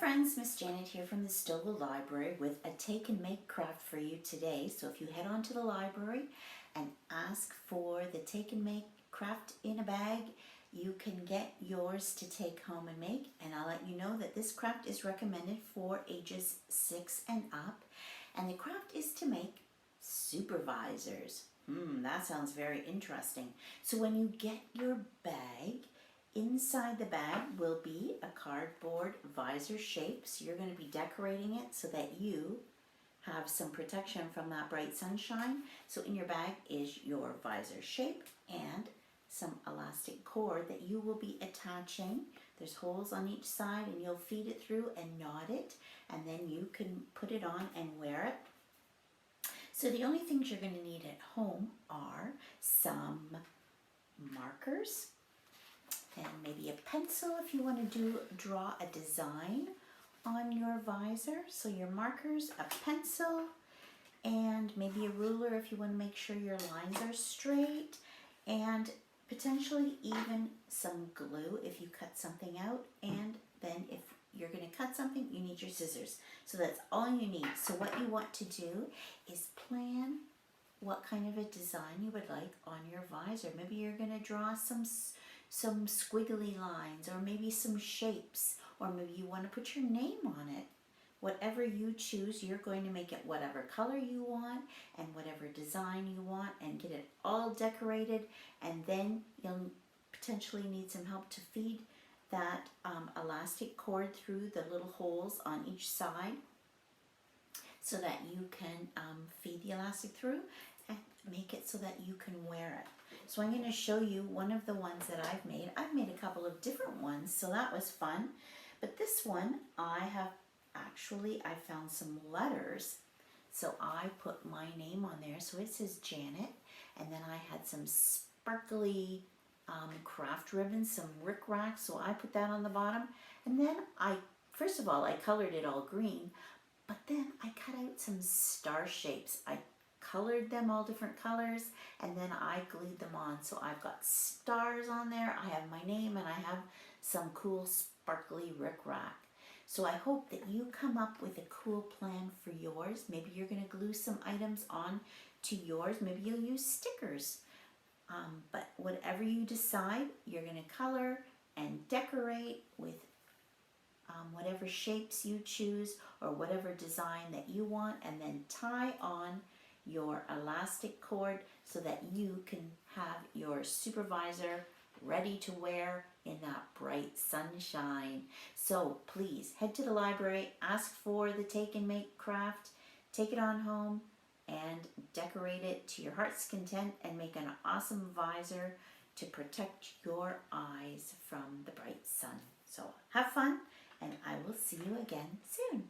friends, Miss Janet here from the Stouffville Library with a take and make craft for you today. So if you head on to the library and ask for the take and make craft in a bag, you can get yours to take home and make. And I'll let you know that this craft is recommended for ages 6 and up. And the craft is to make Super Visors. That sounds very interesting. So when you get your bag, inside the bag will be a cardboard visor shape. So you're going to be decorating it so that you have some protection from that bright sunshine. So in your bag is your visor shape and some elastic cord that you will be attaching. There's holes on each side and you'll feed it through and knot it, and then you can put it on and wear it. So the only things you're going to need at home are some markers and maybe a pencil if you want to draw a design on your visor. So your markers, a pencil, and maybe a ruler if you want to make sure your lines are straight, and potentially even some glue if you cut something out. And then if you're going to cut something, you need your scissors. So that's all you need. So what you want to do is plan what kind of a design you would like on your visor. Maybe you're going to draw some squiggly lines, or maybe some shapes, or maybe you want to put your name on it. Whatever you choose, you're going to make it whatever color you want and whatever design you want, and get it all decorated. And then you'll potentially need some help to feed that elastic cord through the little holes on each side so that you can feed the elastic through and make it so that you can wear it. So I'm going to show you one of the ones that I've made. I've made a couple of different ones, so that was fun. But this one, I found some letters, so I put my name on there. So it says Janet, and then I had some sparkly craft ribbons, some rickrack, so I put that on the bottom. And then first of all, I colored it all green, but then I cut out some star shapes. I colored them all different colors, and then I glued them on. So I've got stars on there, I have my name, and I have some cool sparkly rickrack. So I hope that you come up with a cool plan for yours. Maybe you're going to glue some items on to yours. Maybe you'll use stickers. But whatever you decide, you're going to color and decorate with whatever shapes you choose or whatever design that you want, and then tie on your elastic cord so that you can have your Super Visor ready to wear in that bright sunshine. So please head to the library, ask for the take and make craft, take it on home and decorate it to your heart's content, and make an awesome visor to protect your eyes from the bright sun. So have fun, and I will see you again soon.